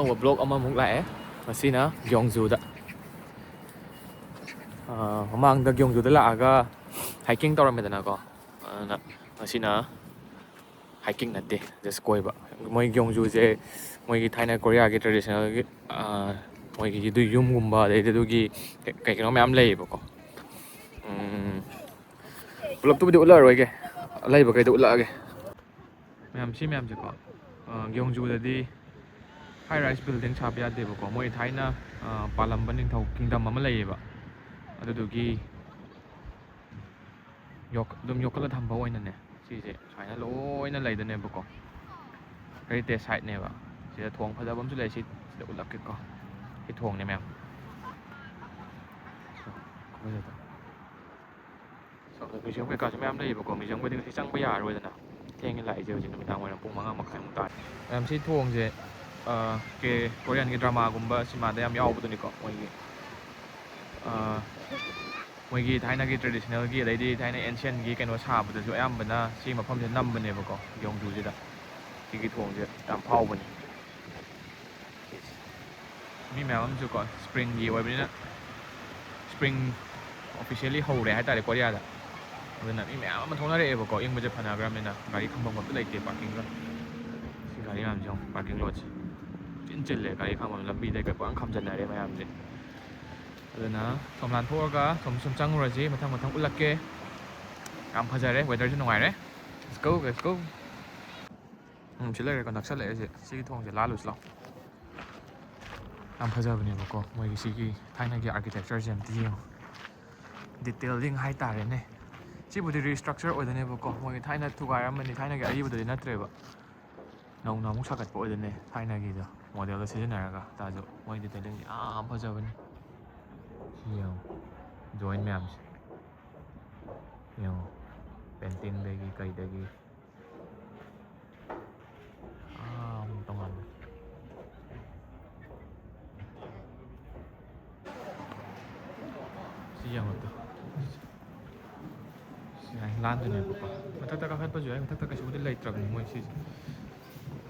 ꯑꯅꯧꯕ ꯕ꯭ꯂꯣꯛ ꯑꯃꯃꯨꯛ ꯂꯥꯛꯑꯦ ꯃꯁꯤꯅ ꯒ꯭ꯌꯣꯡꯖꯨꯗ ꯃꯃꯥꯡꯗ ꯒ꯭ꯌꯣꯡꯖꯨꯗ ꯂꯥꯛꯑꯒ ꯍꯥꯏꯀꯤꯡ ꯇꯧꯔꯝꯃꯦꯗꯅꯀꯣ ꯑꯗꯨꯅ ꯃꯁꯤꯅ ꯍꯥꯏꯀꯤꯡ ꯅꯠꯇꯦ ꯖꯁ ꯀꯣꯏꯕ ꯃꯣꯏ ꯒ꯭ꯌꯣꯡꯖꯨꯁꯦ ꯃꯣꯏꯒꯤ ꯊꯥꯏꯅ ꯀꯣꯔꯤꯌꯥꯒꯤ ꯇ꯭ꯔꯦꯗꯤꯁꯅꯦꯜꯒꯤ ꯃꯣꯏꯒꯤ ꯑꯗꯨ ꯌꯨꯝꯒꯨꯝꯕ ꯑꯗꯩꯗꯤ ꯑꯗꯨꯒꯤ ꯀꯩ ꯀꯩꯅꯣ ꯃꯌꯥꯝ ꯂꯩꯌꯦꯕꯀꯣ ꯄꯨꯂꯞꯇꯨꯕꯨꯗꯤ ꯎꯠꯂꯛꯑꯔꯣꯏꯒꯦ ꯂꯩꯕꯈꯩꯗꯣ ꯎꯠꯂꯛꯑꯒꯦ ꯃꯌꯥꯝ ꯁꯤ ꯃꯌꯥꯝꯁꯦꯀꯣ ꯒ꯭ꯌꯣꯡꯖꯨꯗꯗꯤ ꯍꯥꯏ ꯔꯥꯏꯁ ꯕꯤꯜꯗꯤꯡ ꯁꯥꯕ ꯌꯥꯗꯦꯕꯀꯣ ꯃꯣꯏ ꯊꯥꯏꯅ ꯄꯥꯜꯂꯝꯕ ꯅꯤꯡꯊꯧ ꯀꯤꯡꯗꯝ ꯑꯃ ꯂꯩꯌꯦꯕ ꯑꯗꯨꯗꯨꯒꯤ ꯑꯗꯨꯝ ꯌꯣꯛꯈꯠꯂ ꯊꯝꯕ ꯑꯣꯏꯅꯅꯦ ꯁꯤꯁꯦ ꯁꯨꯃꯥꯏꯅ ꯂꯣꯏꯅ ꯂꯩꯗꯣꯏꯅꯦꯕꯀꯣ ꯍꯦꯔꯤꯇꯦꯖ ꯁꯥꯏꯠꯅꯦꯕ ꯁꯤꯗ ꯊꯣꯡ ꯐꯖꯕ ꯑꯃꯁꯨ ꯂꯩ ꯁꯤꯗ ꯎꯠꯂꯛꯀꯦꯀꯣ ꯁꯤ ꯊꯣꯡꯅꯦ ꯃꯌꯥꯝ ꯃ꯭ꯌꯨꯖꯤꯌꯝ ꯀꯩꯀꯥꯁꯨ ꯃꯌꯥꯝ ꯂꯩꯌꯦꯕꯀꯣ ꯃ꯭ꯌꯨꯖꯤꯌꯝꯒꯗꯤ ꯉꯁꯤ ꯆꯪꯕ ꯌꯥꯔꯔꯣꯏꯗꯅ ꯊꯦꯡꯉꯦ ꯂꯥꯛꯏꯁꯦ ꯍꯧꯖꯤꯛ ꯅꯨꯃꯤꯗꯥꯡ ꯋꯥꯏꯔꯝ ꯄꯨꯡ 5:30 ꯇꯥꯔꯦ ꯃꯌꯥꯝ ꯁꯤ ꯊꯣꯡꯁꯦ ꯀꯣꯔꯤꯌꯥꯟꯒꯤ ꯗ꯭ꯔꯃꯥꯒꯨꯝꯕ ꯁꯤꯃꯥꯗ ꯌꯥꯝ ꯌꯥꯎꯕꯗꯨꯅꯤꯀꯣ ꯃꯣꯏꯒꯤ ꯊꯥꯏꯅꯒꯤ ꯇ꯭ꯔꯦꯗꯤꯁꯅꯦꯜꯒꯤ ꯑꯗꯩꯗꯤ ꯊꯥꯏꯅ ꯑꯦꯟꯁꯤꯌꯟꯒꯤ ꯀꯩꯅꯣ ꯁꯥꯕꯗꯁꯨ ꯑꯌꯥꯝꯕꯅ ꯁꯤ ꯃꯐꯝꯁꯦ ꯅꯝꯕꯅꯦꯕꯀꯣ ꯒ꯭ꯌꯣꯡꯖꯨꯁꯤꯗ ꯁꯤꯒꯤ ꯊꯣꯡꯁꯦ ꯌꯥꯝ ꯐꯥꯎꯕꯅꯤ ꯃꯤ ꯃꯌꯥꯝ ꯑꯃꯁꯨꯀꯣ ꯁ꯭ꯄ꯭ꯔꯤꯡꯒꯤ ꯑꯣꯏꯕꯅꯤꯅ ꯁ꯭ꯄ꯭ꯔꯤꯡ ꯑꯣꯐꯤꯁꯤꯌꯦꯜꯂꯤ ꯍꯧꯔꯦ ꯍꯥꯏꯇꯥꯔꯦ ꯀꯣꯔꯤꯌꯥꯗ ꯑꯗꯨꯅ ꯃꯤ ꯃꯌꯥꯝ ꯑꯃ ꯊꯣꯛꯅꯔꯛꯑꯦꯕꯀꯣ ꯏꯪꯕꯁꯦ ꯐꯅꯈ꯭ꯔꯕꯅꯤꯅ ꯒꯥꯔꯤ ꯈꯝꯐꯝ ꯑꯝꯇ ꯂꯩꯇꯦ ꯄꯥꯔꯀꯤꯡꯒ ꯁꯤ ꯒꯥꯔꯤ ꯃꯌꯥꯝꯁꯦ ꯌꯦꯡꯉꯨ ꯄꯥꯔꯀꯤꯡ ꯂꯣꯠꯁꯦ ꯆꯤꯜꯂꯦ ꯒꯥꯔꯤ ꯈꯝꯐꯝ ꯂꯝꯕꯤꯗ ꯄꯨꯡꯈꯥꯝ ꯈꯥꯝꯖꯟꯅꯔꯦ ꯃꯌꯥꯝꯁꯦ ꯑꯗꯨꯅ ꯁꯣꯝ ꯂꯥꯟꯊꯣꯛꯑꯒ ꯁꯨꯝ ꯆꯪꯉꯨꯔꯁꯤ ꯃꯊꯪ ꯃꯊꯪ ꯎꯠꯂꯛꯀꯦ ꯌꯥꯝ ꯐꯖꯔꯦ ꯋꯦꯗꯔꯁꯨ ꯅꯨꯡꯉꯥꯏꯔꯦ ꯂꯦꯠꯁ ꯒꯣ ꯂꯦꯠꯁ ꯒꯣ ꯁꯤ ꯂꯩꯔꯦꯀꯣ ꯅꯛꯁꯜꯂꯛꯑꯦ ꯁꯤꯒꯤ ꯊꯣꯡꯁꯦ ꯂꯥꯜꯂꯨꯁꯤ ꯂꯥꯎ ꯌꯥꯝ ꯐꯖꯕꯅꯦꯕꯀꯣ ꯃꯣꯏꯒꯤ ꯁꯤꯒꯤ ꯊꯥꯏꯅꯒꯤ ꯑꯥꯔꯀꯤꯇꯦꯛꯆꯔꯁꯦ ꯑꯝꯇ ꯌꯦꯡꯉꯨ ꯗꯤꯇꯦꯜꯂꯤꯡ ꯍꯥꯏꯇꯥꯔꯦꯅꯦ ꯁꯤꯕꯨꯗꯤ ꯔꯤꯁꯇ꯭ꯔꯛꯆꯔ ꯑꯣꯏꯗꯣꯏꯅꯦꯕꯀꯣ ꯃꯣꯏꯒꯤ ꯊꯥꯏꯅ ꯊꯨꯒꯥꯏꯔꯝꯕꯅꯤ ꯊꯥꯏꯅꯒꯤ ꯑꯔꯤꯕꯗꯨꯗꯤ ꯅꯠꯇ꯭ꯔꯦꯕ ꯅꯧꯅ ꯑꯃꯨꯛ ꯁꯥꯒꯠꯄ ꯑꯣꯏꯗꯣꯏꯅꯦ ꯊꯥꯏꯅꯒꯤꯗꯣ ꯃꯣꯗꯦꯜꯗꯣ ꯁꯤꯖꯤꯟꯅꯔꯒ ꯇꯥꯖꯨ ꯃꯣꯏ ꯗꯤꯇꯦꯂꯤꯡ ꯌꯥꯝ ꯐꯖꯕꯅꯤ ꯁꯤ ꯌꯦꯡꯉꯨ ꯖꯣꯏꯟ ꯃꯌꯥꯝꯁꯦ ꯌꯦꯡꯉꯨ ꯄꯦꯟꯇꯤꯡꯗꯒꯤ ꯀꯩꯗꯒꯤ ꯇꯣꯉꯥꯟꯕ ꯁꯤ ꯌꯦꯡꯉꯨꯇꯨ ꯂꯥꯟꯗꯣꯏꯅꯦꯕꯀꯣ ꯃꯊꯛꯇ ꯀꯥꯈꯠꯄꯁꯨ ꯌꯥꯏ ꯃꯊꯛꯇ ꯀꯩꯁꯨꯕꯨꯗꯤ ꯂꯩꯇ꯭ꯔꯕꯅꯤ ꯃꯣꯏ ꯁꯤꯁꯦ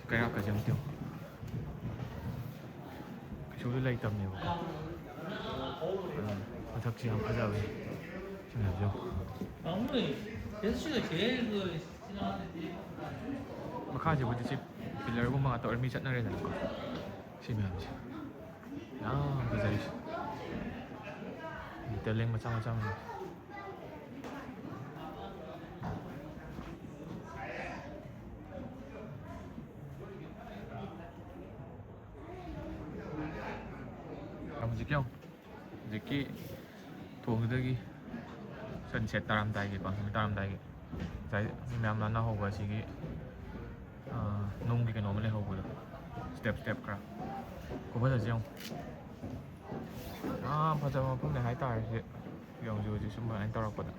ꯀꯩꯔꯥꯛꯀꯁꯦ ꯑꯝꯇ ꯌꯦꯡꯉꯨ ꯀꯩꯁꯨꯕꯨꯗꯤ ꯂꯩꯇꯕꯅꯦꯕꯀꯣ ꯃꯊꯛꯁꯦ ꯌꯥꯝ ꯐꯖꯕꯅꯤ ꯁꯤ ꯃꯌꯥꯝꯁꯦ ꯌꯦꯡꯉꯨ ꯃꯈꯥꯁꯤꯕꯨꯗꯤ ꯁꯤ ꯄꯤꯂꯔꯒꯨꯝꯕ ꯉꯥꯛꯇ ꯑꯣꯏꯔ ꯃꯤ ꯆꯠꯅꯔꯦꯗꯅꯀꯣ ꯁꯤ ꯃꯌꯥꯝꯁꯦ ꯌꯥꯝ ꯐꯖꯔꯤꯁꯦ ꯗꯤꯇꯦꯂꯤꯡ ꯃꯆꯥ ꯃꯆꯥ ꯃꯌꯥꯝ ꯍꯧꯖꯤꯛꯀꯤ ꯌꯦꯡꯉꯨ ꯍꯧꯖꯤꯛꯀꯤ ꯊꯣꯡꯗꯨꯗꯒꯤ ꯁꯟꯁꯦꯠ ꯇꯥꯔꯝꯗꯥꯏꯒꯤꯀꯣ ꯅꯨꯃꯤꯠ ꯇꯥꯔꯝꯗꯥꯏꯒꯤ ꯉꯁꯥꯏ ꯃꯤ ꯃꯌꯥꯝ ꯂꯥꯟꯅꯍꯧꯕ ꯑꯁꯤꯒꯤ ꯅꯨꯡꯒꯤ ꯀꯩꯅꯣ ꯑꯃ ꯂꯩꯍꯧꯕꯗꯣ ꯁ꯭ꯇꯦꯞ ꯈꯔ ꯈꯨꯐꯖꯁꯦ ꯌꯦꯡꯉꯨ ꯌꯥꯝ ꯐꯖꯕ ꯃꯐꯝꯅꯦ ꯍꯥꯏꯇꯥꯔꯦ ꯁꯤ ꯒ꯭ꯌꯣꯡꯖꯨꯁꯦ ꯁꯨꯃꯥꯏꯅ ꯇꯧꯔꯛꯄꯗ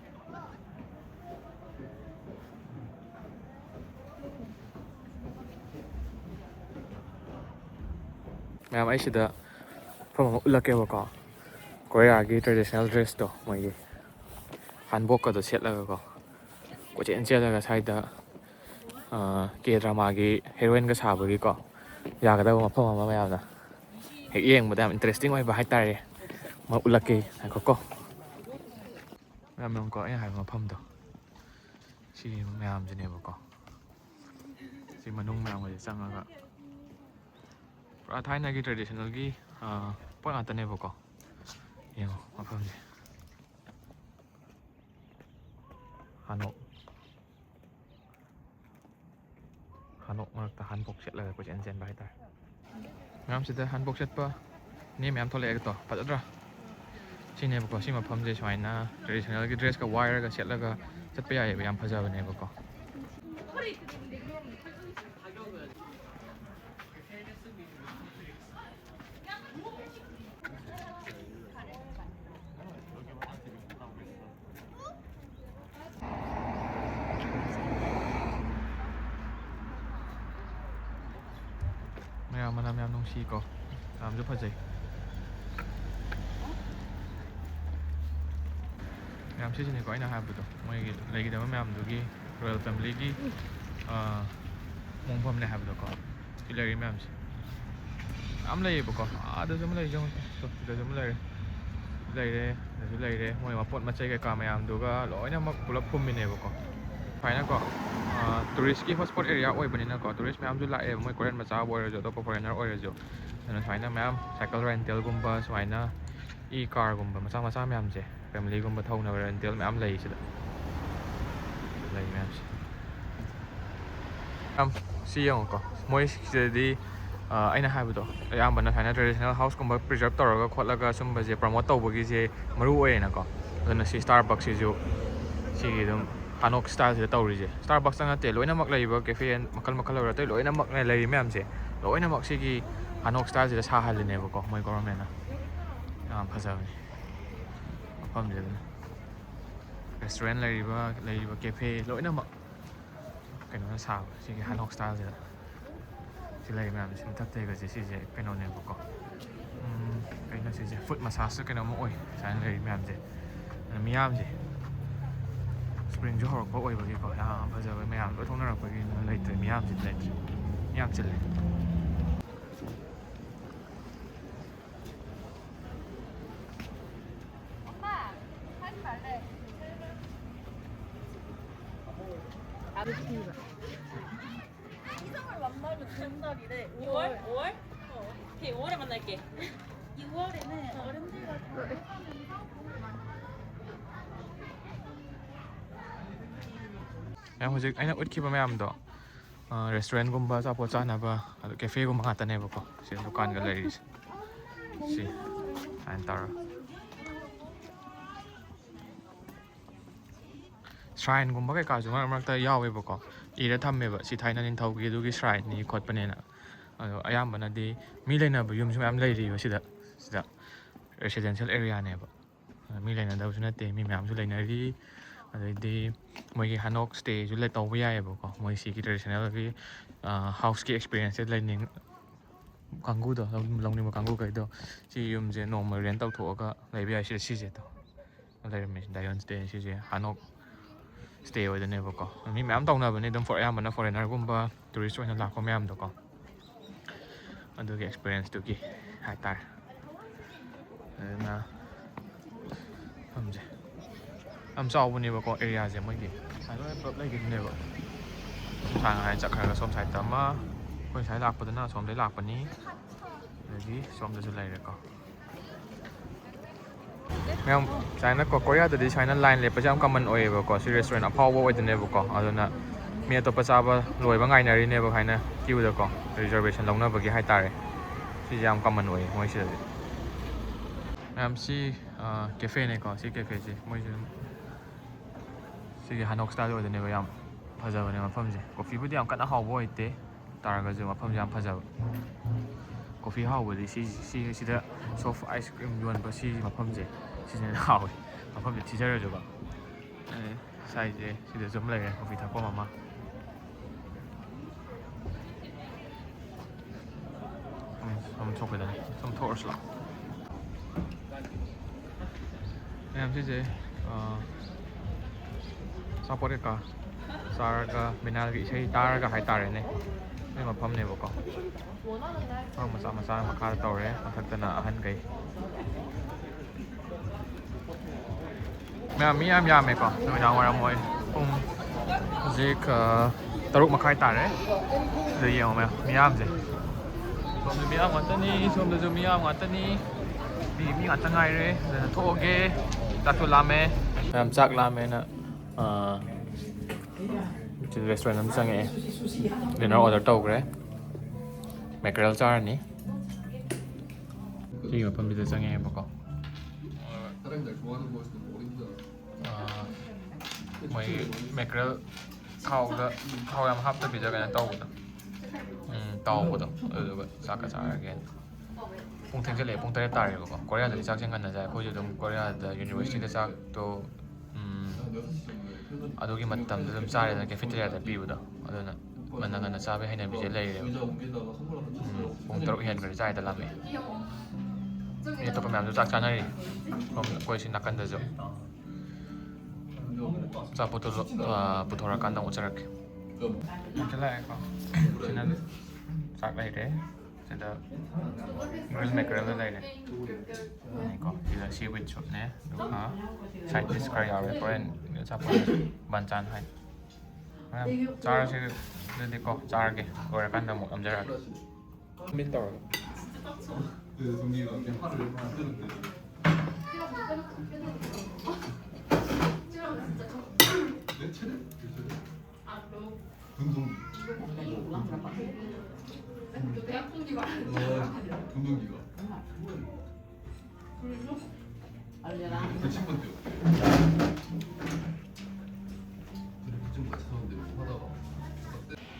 ꯃꯌꯥꯝ ꯑꯩ ꯁꯤꯗ ꯃꯐꯝ ꯑꯃ ꯎꯠꯂꯛꯀꯦꯕꯀꯣ ꯀꯣꯔꯤꯌꯥꯒꯤ ꯇ꯭ꯔꯦꯗꯤꯁꯅꯦꯜ ꯗ꯭ꯔꯦꯁꯇꯣ ꯃꯣꯏꯒꯤ ꯍꯥꯟꯕꯣꯛꯀꯗꯣ ꯁꯦꯠꯂꯒꯀꯣ ꯀꯣꯏꯆꯦꯟ ꯆꯦꯜꯂꯒ ꯁ꯭ꯋꯥꯏꯗ ꯀꯦ ꯗ꯭ꯔꯃꯥꯒꯤ ꯍꯦꯔꯣꯏꯟꯒ ꯁꯥꯕꯒꯤꯀꯣ ꯌꯥꯒꯗꯕ ꯃꯐꯝ ꯑꯃ ꯃꯌꯥꯝꯅ ꯍꯦꯛ ꯌꯦꯡꯕꯗ ꯌꯥꯝ ꯏꯟꯇꯔꯦꯁꯇꯤꯡ ꯑꯣꯏꯕ ꯍꯥꯏꯇꯥꯔꯦ ꯃꯥ ꯎꯠꯂꯛꯀꯦ ꯉꯥꯏꯈꯣꯀꯣ ꯃꯌꯥꯝ ꯌꯦꯡꯉꯨꯀꯣ ꯑꯩꯅ ꯍꯥꯏꯕ ꯃꯐꯝꯗꯣ ꯁꯤ ꯃꯌꯥꯝꯁꯤꯅꯦꯕꯀꯣ ꯁꯤ ꯃꯅꯨꯡ ꯃꯌꯥꯝꯒꯁꯦ ꯆꯪꯉꯒ ꯄꯨꯔꯥ ꯊꯥꯏꯅꯒꯤ ꯇ꯭ꯔꯦꯗꯤꯁꯅꯦꯜꯒꯤ ꯄꯣꯠ ꯉꯥꯛꯇꯅꯦꯕꯀꯣ ꯌꯦꯡꯉꯣ ꯃꯐꯝꯁꯦ ꯍꯥꯅꯣꯛ ꯃꯔꯛꯇ ꯍꯥꯟꯕꯣꯛ ꯁꯦꯠꯂꯒ ꯀꯣꯏꯆꯦꯟ ꯆꯦꯟꯕ ꯍꯥꯏꯇꯥꯔꯦ ꯃꯌꯥꯝ ꯁꯤꯗ ꯍꯥꯟꯕꯣꯛ ꯁꯦꯠꯄ ꯃꯤ ꯃꯌꯥꯝ ꯊꯣꯛꯂꯛꯑꯦꯒꯗꯣ ꯐꯖꯗ꯭ꯔꯥ ꯁꯤꯅꯦꯕꯀꯣ ꯁꯤ ꯃꯐꯝꯁꯦ ꯁꯨꯃꯥꯏꯅ ꯇ꯭ꯔꯦꯗꯤꯁꯅꯦꯜꯒꯤ ꯗ꯭ꯔꯦꯁꯀ ꯋꯥꯏꯔꯒ ꯁꯦꯠꯂꯒ ꯆꯠꯄ ꯌꯥꯏꯑꯕ ꯌꯥꯝ ꯐꯖꯕꯅꯦꯕꯀꯣ ꯃꯌꯥꯝ ꯃꯅꯝ ꯌꯥꯝ ꯅꯨꯡꯁꯤꯀꯣ ꯌꯥꯝꯁꯨ ꯐꯖꯩ ꯃꯌꯥꯝ ꯁꯤꯁꯤꯅꯦꯀꯣ ꯑꯩꯅ ꯍꯥꯏꯕꯗꯣ ꯃꯣꯏꯒꯤ ꯂꯩꯒꯗꯕ ꯃꯌꯥꯝꯗꯨꯒꯤ ꯔꯣꯌꯦꯜ ꯐꯦꯃꯤꯂꯤꯒꯤ ꯃꯣꯡꯐꯝꯅꯦ ꯍꯥꯏꯕꯗꯣꯀꯣ ꯁꯤ ꯂꯩꯔꯤ ꯃꯌꯥꯝꯁꯦ ꯌꯥꯝ ꯂꯩꯌꯦꯕꯀꯣ ꯑꯥꯗꯁꯨ ꯑꯃ ꯂꯩ ꯁꯤꯗꯁꯨ ꯑꯃ ꯂꯩꯔꯦ ꯑꯗꯨꯁꯨ ꯂꯩꯔꯦ ꯃꯣꯏ ꯃꯄꯣꯠ ꯃꯆꯩ ꯀꯩꯀꯥ ꯃꯌꯥꯝꯗꯨꯒ ꯂꯣꯏꯅꯃꯛ ꯄꯨꯂꯞ ꯐꯨꯝꯃꯤꯅꯦꯕꯀꯣ ꯁꯨꯃꯥꯏꯅꯀꯣ ꯇꯨꯔꯤꯁꯀꯤ ꯍꯣꯠꯁꯄꯣꯠ ꯑꯦꯔꯤꯌꯥ ꯑꯣꯏꯕꯅꯤꯅꯀꯣ ꯇꯨꯔꯤꯁ ꯃꯌꯥꯝꯁꯨ ꯂꯥꯛꯑꯦꯕ ꯃꯣꯏ ꯀꯣꯔꯤꯌꯟ ꯃꯆꯥꯕꯨ ꯑꯣꯏꯔꯁꯨ ꯑꯇꯣꯞꯄ ꯐꯣꯔꯦꯟꯅꯔ ꯑꯣꯏꯔꯁꯨ ꯑꯗꯨꯅ ꯁꯨꯃꯥꯏꯅ ꯃꯌꯥꯝ ꯁꯥꯏꯀꯜ ꯔꯦꯟꯇꯦꯜꯒꯨꯝꯕ ꯁꯨꯃꯥꯏꯅ ꯏ ꯀꯥꯔꯒꯨꯝꯕ ꯃꯆꯥ ꯃꯆꯥ ꯃꯌꯥꯝꯁꯦ ꯐꯦꯃꯤꯂꯤꯒꯨꯝꯕ ꯊꯧꯅꯕ ꯔꯦꯟꯇꯦꯜ ꯃꯌꯥꯝ ꯂꯩ ꯁꯤꯗ ꯂꯩ ꯃꯌꯥꯝꯁꯦ ꯁꯤ ꯌꯦꯡꯉꯣꯀꯣ ꯃꯣꯏ ꯁꯤꯗꯗꯤ ꯑꯩꯅ ꯍꯥꯏꯕꯗꯣ ꯑꯌꯥꯝꯕꯅ ꯁꯨꯃꯥꯏꯅ ꯇ꯭ꯔꯦꯗꯤꯁꯅꯦꯜ ꯍꯥꯎꯁꯀꯨꯝꯕ ꯄ꯭ꯔꯤꯖꯔꯞ ꯇꯧꯔꯒ ꯈꯣꯠꯂꯒ ꯁꯨꯝꯕꯁꯦ ꯄ꯭ꯔꯃꯣꯠ ꯇꯧꯕꯒꯤꯁꯦ ꯃꯔꯨ ꯑꯣꯏꯌꯦꯅꯀꯣ ꯑꯗꯨꯅ ꯁꯤ ꯁ꯭ꯇꯥꯔꯕꯛꯁꯤꯁꯨ ꯁꯤꯒꯤ ꯑꯗꯨꯝ ꯍꯥꯅꯣꯛ ꯁ꯭ꯇꯥꯏꯜꯁꯤꯗ ꯇꯧꯔꯤꯁꯦ ꯁ꯭ꯇꯥꯔꯕꯛꯁꯇ ꯅꯠꯇꯦ ꯂꯣꯏꯅꯃꯛ ꯂꯩꯔꯤꯕ ꯀꯦꯐꯦ ꯃꯈꯜ ꯃꯈꯜ ꯑꯣꯏꯔꯣ ꯑꯇꯩ ꯂꯣꯏꯅꯃꯛꯅꯦ ꯂꯩꯔꯤ ꯃꯌꯥꯝꯁꯦ ꯂꯣꯏꯅꯃꯛ ꯁꯤꯒꯤ ꯍꯥꯅꯣꯛ ꯁ꯭ꯇꯥꯏꯜꯁꯤꯗ ꯁꯥꯍꯜꯂꯤꯅꯦꯕꯀꯣ ꯃꯣꯏ ꯒꯣꯔꯃꯦꯟꯅ ꯌꯥꯝ ꯐꯖꯕꯅꯤ ꯃꯐꯝꯁꯦ ꯑꯗꯨꯅ ꯔꯦꯁꯇꯨꯔꯦꯟ ꯂꯩꯔꯤꯕ ꯀꯦꯐꯦ ꯂꯣꯏꯅꯃꯛ ꯀꯩꯅꯣꯅ ꯁꯥꯕ ꯁꯤꯒꯤ ꯍꯥꯅꯣꯛ ꯁ꯭ꯇꯥꯏꯜꯁꯤꯗ ꯁꯤ ꯂꯩ ꯃꯌꯥꯝꯁꯦ ꯃꯊꯛꯇꯩꯒꯁꯦ ꯁꯤꯁꯦ ꯀꯩꯅꯣꯅꯦꯕꯀꯣ ꯀꯩꯅꯣ ꯁꯤꯁꯦ ꯐꯨꯠ ꯃꯁꯥꯖꯇ ꯀꯩꯅꯣꯝꯃ ꯑꯣꯏ ꯁꯨꯃꯥꯏꯅ ꯂꯩꯔꯤ ꯃꯌꯥꯝꯁꯦ ꯑꯗꯨꯅ ꯃꯤꯌꯥꯝꯁꯦ ꯁ꯭ꯄ꯭ꯔꯤꯡꯁꯨ ꯍꯧꯔꯛꯄ ꯑꯣꯏꯕꯒꯤꯀꯣ ꯌꯥꯝ ꯐꯖꯕ ꯃꯌꯥꯝ ꯂꯣꯏ ꯊꯣꯛꯅꯔꯛꯄꯒꯤ ꯂꯩꯇ꯭ꯔꯦ ꯃꯤꯌꯥꯝꯁꯤꯗꯤ ꯂꯩꯇ꯭ꯔꯦ ꯌꯥꯝ ꯆꯤꯜꯂꯦ 이성을 만나면 전날이래. 5월? 5월? 오케이, 5월에 만날게. 6월에는 어른들과 ꯍꯧꯖꯤꯛ ꯑꯩꯅ ꯎꯠꯈꯤꯕ ꯃꯌꯥꯝꯗꯣ ꯔꯦꯁꯇꯨꯔꯦꯟꯒꯨꯝꯕ ꯑꯆꯥꯄꯣꯠ ꯆꯥꯅꯕ ꯑꯗꯨ ꯀꯦꯐꯦꯒꯨꯝꯕ ꯉꯥꯛꯇꯅꯦꯕꯀꯣ ꯁꯤ ꯗꯨꯀꯥꯟꯒ ꯂꯩꯔꯤꯁꯦ ꯁꯤ ꯁꯨꯃꯥꯏꯅ ꯇꯧꯔꯒ ꯁ꯭ꯔꯥꯏꯟꯒꯨꯝꯕ ꯀꯩꯀꯥꯁꯨ ꯃꯔꯛ ꯃꯔꯛꯇ ꯌꯥꯎꯋꯦꯕꯀꯣ ꯏꯔ ꯊꯝꯃꯦꯕ ꯁꯤ ꯊꯥꯏꯅ ꯅꯤꯡꯊꯧꯒꯤ ꯑꯗꯨꯒꯤ ꯁ꯭ꯔꯥꯏꯟꯅꯤ ꯈꯣꯠꯄꯅꯦꯅ ꯑꯗꯣ ꯑꯌꯥꯝꯕꯅꯗꯤ ꯃꯤ ꯂꯩꯅꯕ ꯌꯨꯝꯁꯨ ꯃꯌꯥꯝ ꯂꯩꯔꯤꯕ ꯁꯤꯗ ꯔꯦꯁꯤꯗꯦꯟꯁꯤꯌꯦꯜ ꯑꯦꯔꯤꯌꯥꯅꯦꯕ ꯃꯤ ꯂꯩꯅꯗꯕꯁꯨ ꯅꯠꯇꯦ ꯃꯤ ꯃꯌꯥꯝꯁꯨ ꯂꯩꯅꯔꯤ ꯑꯗꯩꯗꯤ ꯃꯣꯏꯒꯤ ꯍꯥꯅꯣꯛ ꯁ꯭ꯇꯦꯁꯨ ꯇꯧꯕ ꯌꯥꯏꯑꯕꯀꯣ ꯃꯣꯏ ꯁꯤꯒꯤ ꯇ꯭ꯔꯦꯗꯤꯁꯅꯦꯜꯒꯤ ꯍꯥꯎꯁꯀꯤ ꯑꯦꯛꯁꯄꯤꯔꯤꯌꯦꯟꯁꯁꯦ ꯂꯩꯅꯤꯡ ꯀꯥꯡꯕꯨꯗꯣ ꯂꯧꯅꯤꯡꯕ ꯀꯥꯡꯕꯨꯈꯩꯗꯣ ꯁꯤ ꯌꯨꯝꯁꯦ ꯅꯣꯡꯃ ꯔꯦꯟ ꯇꯧꯊꯣꯛꯑꯒ ꯂꯩꯕ ꯌꯥꯏ ꯁꯤꯁꯦ ꯂꯩꯔꯝꯃꯤ ꯗꯥꯏꯌꯣꯟ ꯁ꯭ꯇꯦ ꯁꯤꯁꯦ ꯍꯥꯅꯣꯛ ꯁ꯭ꯇꯦ ꯑꯣꯏꯗꯣꯏꯅꯦꯕꯀꯣ ꯃꯤ ꯃꯌꯥꯝ ꯇꯧꯅꯕꯅꯦ ꯑꯗꯨꯝ ꯑꯌꯥꯝꯕꯅ ꯐꯣꯔꯦꯟꯅꯔꯒꯨꯝꯕ ꯇꯨꯔꯤꯁ ꯑꯣꯏꯅ ꯂꯥꯛꯄ ꯃꯌꯥꯝꯗꯣꯀꯣ ꯑꯗꯨꯒꯤ ꯑꯦꯛꯁꯄꯤꯔꯤꯌꯦꯟꯁꯇꯨꯒꯤ ꯍꯥꯏꯇꯥꯔꯦ ꯑꯗꯨꯅ ꯃꯐꯝꯁꯦ ꯌꯥꯝ ꯆꯥꯎꯕꯅꯦꯕꯀꯣ ꯑꯦꯔꯤꯌꯥꯁꯦ ꯃꯣꯏꯒꯤ ꯁꯥꯏꯗ ꯄꯨꯂꯞ ꯂꯩꯈꯤꯗꯨꯅꯦꯕ ꯁꯥꯡꯅ ꯍꯥꯏꯅ ꯆꯠꯈ꯭ꯔꯒ ꯁꯣꯝ ꯁꯥꯏꯗꯇ ꯑꯃ ꯑꯩꯈꯣꯏ ꯁꯥꯏꯗ ꯂꯥꯛꯄꯗꯅ ꯑꯁꯣꯝꯗꯩ ꯂꯥꯛꯄꯅꯤ ꯑꯗꯒꯤ ꯁꯣꯝꯗꯁꯨ ꯂꯩꯔꯦꯀꯣ ꯃꯌꯥꯝ ꯁꯨꯃꯥꯏꯅꯀꯣ ꯀꯣꯔꯤꯌꯥꯗꯗꯤ ꯁꯨꯃꯥꯏꯅ ꯂꯥꯏꯟ ꯂꯦꯞꯄꯁꯦ ꯌꯥꯝ ꯀꯃꯟ ꯑꯣꯏꯌꯦꯕꯀꯣ ꯁꯤ ꯔꯦꯁꯇꯨꯔꯦꯟ ꯑꯐꯥꯎꯕ ꯑꯣꯏꯗꯣꯏꯅꯦꯕꯀꯣ ꯑꯗꯨꯅ ꯃꯤ ꯑꯇꯣꯞꯄ ꯆꯥꯕ ꯂꯣꯏꯕ ꯉꯥꯏꯅꯔꯤꯅꯦꯕ ꯁꯨꯃꯥꯏꯅ ꯀ꯭ꯌꯨꯗꯀꯣ ꯔꯤꯖꯔቬꯁꯟ ꯂꯧꯅꯕꯒꯤ ꯍꯥꯏꯇꯥꯔꯦ ꯁꯤꯁꯦ ꯌꯥꯝ ꯀꯃꯟ ꯑꯣꯏꯌꯦ ꯃꯣꯏ ꯁꯤꯗꯗꯤ ꯃꯌꯥꯝ ꯁꯤ ꯀꯦꯐꯦꯅꯦꯀꯣ ꯁꯤ ꯀꯦꯐꯦꯁꯦ ꯃꯣꯏꯁꯦ ꯑꯗꯨꯝ ꯁꯤꯒꯤ ꯍꯥꯅꯣꯛ ꯁ꯭ꯇꯥꯏꯜ ꯑꯣꯏꯗꯣꯏꯅꯦꯕ ꯌꯥꯝ ꯐꯖꯕꯅꯦ ꯃꯐꯝꯁꯦ ꯀꯣꯐꯤꯕꯨꯗꯤ ꯌꯥꯝ ꯀꯟꯅ ꯍꯥꯎꯕ ꯑꯣꯏꯗꯦ ꯇꯥꯔꯒꯁꯨ ꯃꯐꯝꯁꯦ ꯌꯥꯝ ꯐꯖꯕ ꯀꯣꯐꯤ ꯍꯥꯎꯕꯗꯤ ꯁꯤꯗ ꯁꯣꯐ ꯑꯥꯏꯁ ꯀ꯭ꯔꯤꯝ ꯌꯣꯟꯕ ꯁꯤ ꯃꯐꯝꯁꯦ ꯁꯤꯁꯤꯅ ꯍꯥꯎꯋꯦ ꯃꯐꯝꯁꯦ ꯊꯤꯖꯔꯁꯨꯀꯣ ꯁꯥꯏꯁꯦ ꯁꯤꯗꯁꯨ ꯑꯃ ꯂꯩꯔꯦ ꯀꯣꯐꯤ ꯊꯛꯐꯝ ꯑꯃ ꯁꯨꯝ ꯊꯣꯛꯀꯗꯅꯤ ꯁꯨꯝ ꯊꯣꯛꯑꯁꯨ ꯂꯥꯛꯑꯣ ꯃꯌꯥꯝ ꯁꯤꯁꯦ ꯑꯆꯥꯄꯣꯠ ꯀꯩꯀꯥ ꯆꯥꯔꯒ ꯃꯤꯅꯥꯜꯒꯤ ꯏꯁꯩ ꯇꯥꯔꯒ ꯍꯥꯏꯇꯥꯔꯦꯅꯦ ꯃꯣꯏ ꯃꯐꯝꯅꯦꯕꯀꯣ ꯊꯕꯛ ꯃꯆꯥ ꯃꯆꯥ ꯃꯈꯥꯗ ꯇꯧꯔꯦ ꯃꯊꯛꯇꯅ ꯑꯍꯟꯈꯩ ꯃꯤ ꯌꯥꯝ ꯌꯥꯝꯃꯦꯀꯣ ꯅꯨꯃꯤꯗꯥꯡ ꯋꯥꯏꯔꯝ ꯑꯣꯏ ꯄꯨꯡ ꯍꯧꯖꯤꯛ 6:30 ꯇꯥꯔꯦ ꯑꯗꯨ ꯌꯦꯡꯉꯣ ꯃꯤꯌꯥꯝꯁꯦ ꯁꯣꯝꯗ ꯃꯤꯌꯥꯝ ꯉꯥꯛꯇꯅꯤ ꯁꯣꯝꯗꯁꯨ ꯃꯤꯌꯥꯝ ꯉꯥꯛꯇꯅꯤ ꯃꯤ ꯉꯥꯛꯇ ꯉꯥꯏꯔꯦ ꯑꯗꯨꯅ ꯊꯣꯛꯑꯒꯦ ꯆꯥꯛꯁꯨ ꯂꯥꯝꯃꯦ ꯃꯌꯥꯝ ꯆꯥꯛ ꯂꯥꯝꯃꯦꯅ ꯔꯦꯁꯇꯨꯔꯦꯟ ꯑꯃ ꯆꯪꯉꯛꯑꯦ ꯗꯤꯅꯔ ꯑꯣꯔꯗꯔ ꯇꯧꯈ꯭ꯔꯦ ꯃꯦꯀꯔꯦꯜ ꯆꯥꯔꯅꯤ ꯁꯤꯒꯤ ꯃꯐꯝꯁꯤꯗ ꯆꯪꯉꯛꯑꯦꯕꯀꯣ ꯃꯣꯏ ꯃꯦꯀꯔꯦꯜ ꯊꯥꯎ ꯌꯥꯝ ꯍꯥꯞꯇꯕꯤꯗ ꯀꯩꯅꯣ ꯇꯧꯕꯗꯣ ꯇꯥꯎꯕꯗꯣ ꯑꯗꯨꯗꯨꯒ ꯆꯥꯛꯀ ꯆꯥꯔꯒꯦꯅ ꯄꯨꯡ ꯊꯦꯡꯖꯜꯂꯛꯑꯦ ꯄꯨꯡ 7 ꯇꯥꯔꯦꯕꯀꯣ ꯀꯣꯔꯤꯌꯥꯗꯗꯤ ꯆꯥꯛꯁꯦ ꯉꯟꯅ ꯆꯥꯏ ꯑꯩꯈꯣꯏꯁꯨ ꯑꯗꯨꯝ ꯀꯣꯔꯤꯌꯥꯗ ꯌꯨꯅꯤꯚꯔꯁꯤꯇꯤꯗ ꯆꯥꯛꯇꯣ ꯑꯗꯨꯒꯤ ꯃꯇꯝꯗ ꯑꯗꯨꯝ ꯆꯥꯔꯦꯗꯅ ꯀꯦꯐꯦꯇꯦꯔꯤꯌꯥꯗ ꯄꯤꯕꯗꯣ ꯑꯗꯨꯅ ꯉꯟꯅ ꯆꯥꯕꯒꯤ ꯍꯩꯅꯕꯤꯁꯦ ꯂꯩꯔꯦꯕ ꯄꯨꯡ 7 ꯍꯦꯟꯈ꯭ꯔꯗꯤ ꯆꯥꯛ ꯂꯥꯝꯃꯦ ꯃꯤ ꯑꯇꯣꯞꯄ ꯃꯌꯥꯝꯁꯨ ꯆꯥꯛ ꯆꯥꯅꯔꯤ ꯁꯣꯝ ꯑꯩꯈꯣꯏ ꯁꯤ ꯅꯥꯀꯟꯗꯁꯨ ꯑꯆꯥꯄꯣꯠꯇꯨ ꯄꯨꯊꯣꯔꯛꯀꯥꯟꯗ ꯑꯃꯨꯛ ꯆꯠꯂꯛꯀꯦ ꯂꯥꯛꯑꯦꯀꯣ ꯁꯤꯅ ꯆꯥꯛ ꯂꯩꯔꯦ ꯁꯤꯗ ꯒ꯭ꯔꯤꯜ ꯃꯦꯀꯔꯦꯜꯗ ꯂꯩꯔꯦ ꯀꯣ ꯁꯤꯗ ꯁꯤ ꯋꯤꯠ ꯁꯨꯞꯅꯦ ꯑꯗꯨꯒ ꯁꯥꯏꯠ ꯗꯤꯁ ꯈꯔ ꯌꯥꯎꯔꯦ ꯍꯣꯔꯦꯟ ꯑꯆꯥꯄꯣꯠ ꯕꯟꯆꯥꯟ ꯍꯥꯏ ꯃꯌꯥꯝ ꯆꯥꯔꯁꯤ ꯑꯗꯨꯗꯤꯀꯣ ꯆꯥꯔꯒꯦ ꯂꯣꯏꯔꯀꯥꯟꯗ ꯑꯃꯨꯛ ꯅꯝꯖꯔꯛꯑꯒꯦ ꯃꯤꯟ ꯇꯧꯔꯒ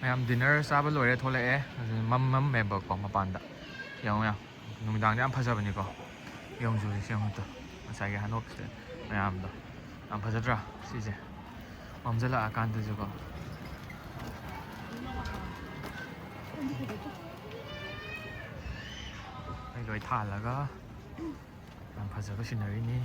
ꯃꯌꯥꯝ ꯗꯤꯅꯔ ꯆꯥꯕ ꯂꯣꯏꯔꯦ ꯊꯣꯛꯂꯛꯑꯦ ꯃꯝꯃꯦꯕꯀꯣ ꯃꯄꯥꯟꯗ ꯌꯦꯡꯉꯣ ꯌꯥꯝ ꯅꯨꯃꯤꯗꯥꯡꯗ ꯌꯥꯝ ꯐꯖꯕꯅꯤꯀꯣ ꯌꯦꯡꯉꯨ ꯁꯤ ꯌꯦꯡꯉꯨꯇ ꯉꯁꯥꯏꯒꯤ ꯍꯅꯣꯛꯁꯦ ꯃꯌꯥꯝꯗꯣ ꯌꯥꯝ ꯐꯖꯗ꯭ꯔꯥ ꯁꯤꯁꯦ ꯃꯝꯖꯜꯂꯛꯑꯀꯥꯟꯗꯁꯨꯀꯣ ꯑꯩ ꯂꯣꯏ ꯊꯥꯜꯂꯒ ꯌꯥꯝ ꯐꯖꯕ ꯁꯤꯅꯔꯤꯅꯤ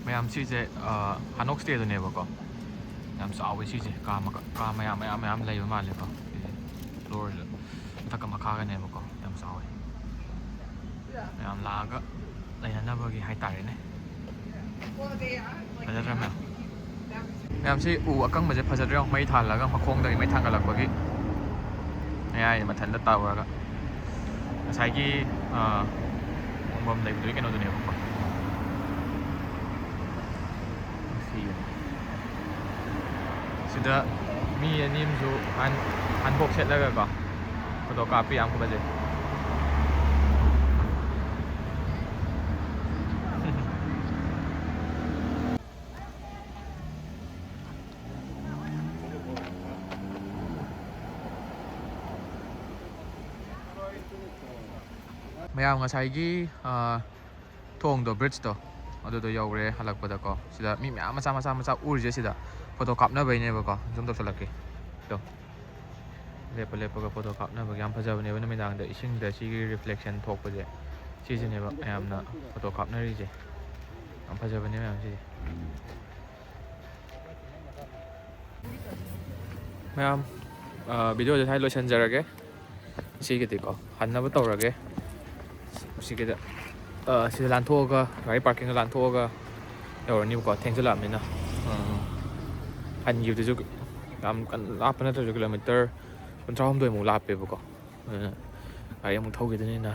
ꯃꯌꯥꯝ ꯁꯤꯁꯦ ꯍꯅꯣꯛ ꯁ꯭ꯇꯦꯗꯨꯅꯦꯕꯀꯣ ꯌꯥꯝ ꯆꯥꯎꯋꯦ ꯁꯤꯁꯦ ꯀꯥ ꯃꯌꯥꯝ ꯂꯩꯕ ꯃꯥꯜꯂꯦꯀꯣ ꯁꯤꯁꯦ ꯐ꯭ꯂꯣꯔꯁꯤꯗ ꯃꯊꯛꯀ ꯃꯈꯥꯒꯅꯦꯕꯀꯣ ꯌꯥꯝ ꯆꯥꯎꯋꯦ ꯃꯌꯥꯝ ꯂꯥꯛꯑꯒ ꯂꯩꯅꯅꯕꯒꯤ ꯍꯥꯏꯇꯥꯔꯦꯅꯦ ꯐꯖꯗ꯭ꯔꯥ ꯃꯌꯥꯝ ꯁꯤ ꯎ ꯑꯀꯪꯕꯁꯦ ꯐꯖꯗ꯭ꯔꯥ ꯃꯩ ꯊꯥꯜꯂꯒ ꯃꯈꯣꯡꯗꯒꯤ ꯃꯩ ꯊꯥꯡꯒꯠꯂꯛꯄꯒꯤ ꯃꯌꯥꯏ ꯃꯊꯟꯇ ꯇꯥꯎꯔꯒ ꯉꯁꯥꯏꯒꯤ ꯈꯣꯡꯐꯝ ꯂꯩꯕꯗꯨꯒꯤ ꯀꯩꯅꯣꯗꯨꯅꯦꯕꯀꯣ ꯁꯤꯗ ꯃꯤ ꯑꯅꯤ ꯑꯃꯁꯨ ꯍꯥꯟꯕꯣꯛ ꯁꯦꯠꯂꯒꯀꯣ ꯐꯣꯇꯣ ꯀꯥꯞꯄꯤ ꯌꯥꯝ ꯐꯖꯩ ꯃꯌꯥꯝ ꯉꯁꯥꯏꯒꯤ ꯊꯣꯡꯗꯣ ꯕ꯭ꯔꯤడ్ꯖꯇꯣ ꯑꯗꯨꯗꯣ ꯌꯧꯔꯦ ꯍꯜꯂꯛꯄꯗꯀꯣ ꯁꯤꯗ ꯃꯤ ꯃꯌꯥꯝ ꯃꯆꯥ ꯎꯔꯤꯁꯦ ꯁꯤꯗ ꯐꯣꯇꯣ ꯀꯥꯞꯅꯕꯩꯅꯦꯕꯀꯣ ꯁꯨꯝ ꯇꯧꯁꯜꯂꯛꯀꯦ ꯑꯗꯣ ꯂꯦꯞꯄꯒ ꯐꯣꯇꯣ ꯀꯥꯞꯅꯕꯒꯤ ꯌꯥꯝ ꯐꯖꯕꯅꯦꯕ ꯅꯨꯃꯤꯗꯥꯡꯗ ꯏꯁꯤꯡꯗ ꯁꯤꯒꯤ ꯔꯤꯐ꯭ꯂꯦꯛꯁꯟ ꯊꯣꯛꯄꯁꯦ ꯁꯤꯁꯤꯅꯦꯕ ꯃꯌꯥꯝꯅ ꯐꯣꯇꯣ ꯀꯥꯞꯅꯔꯤꯁꯦ ꯌꯥꯝ ꯐꯖꯕꯅꯦ ꯃꯌꯥꯝ ꯁꯤꯁꯦ ꯃꯌꯥꯝ ꯚꯤꯗꯤꯑꯣꯁꯦ ꯁ꯭ꯋꯥꯏ ꯂꯣꯏꯁꯤꯟꯖꯔꯒꯦ ꯁꯤꯒꯤꯗꯤꯀꯣ ꯍꯟꯅꯕ ꯇꯧꯔꯒꯦ ꯁꯤꯒꯤꯗ ꯁꯤꯗ ꯂꯥꯟꯊꯣꯛꯑꯒ ꯒꯥꯔꯤ ꯄꯥꯔꯀꯤꯡꯗ ꯂꯥꯟꯊꯣꯛꯑꯒ ꯌꯧꯔꯅꯤꯕꯀꯣ ꯊꯦꯡꯖꯤꯜꯂꯛꯑꯕꯅꯤ나 ꯍꯟꯈꯤꯕꯗꯨꯁꯨ ꯌꯥꯝ ꯀꯟꯅ ꯂꯥꯞꯄ ꯅꯠꯇ꯭ꯔꯁꯨ ꯀꯤꯂꯣꯃꯤꯇꯔ 38 ꯂꯥꯞꯄꯦꯕꯀꯣ ꯑꯗꯨꯅ ꯒꯥꯔꯤ ꯑꯃꯨꯛ ꯊꯧꯈꯤꯗꯣꯏꯅꯤꯅ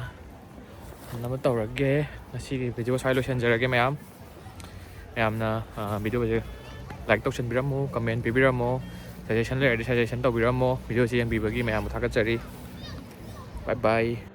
ꯍꯟꯅꯕ ꯇꯧꯔꯒꯦ ꯉꯁꯤꯒꯤ ꯚꯤꯗꯤꯑꯣ ꯁ꯭ꯋꯥꯏ ꯂꯣꯏꯁꯤꯟꯖꯔꯒꯦ ꯃꯌꯥꯝꯅ ꯚꯤꯗꯤꯑꯣꯁꯦ ꯂꯥꯏꯛ ꯇꯧꯁꯟꯕꯤꯔꯝꯃꯨ ꯀꯃꯦꯟ ꯄꯤꯕꯤꯔꯝꯃꯨ ꯁꯖꯦꯁꯟ ꯂꯩꯔꯗꯤ ꯁꯖꯦꯁꯟ ꯇꯧꯕꯤꯔꯝꯃꯣ ꯚꯤꯗꯤꯑꯣꯁꯤ ꯌꯦꯡꯕꯤꯕꯒꯤ ꯃꯌꯥꯝꯕꯨ ꯊꯥꯒꯠꯆꯔꯤ ꯕꯥꯏ ꯕꯥꯏ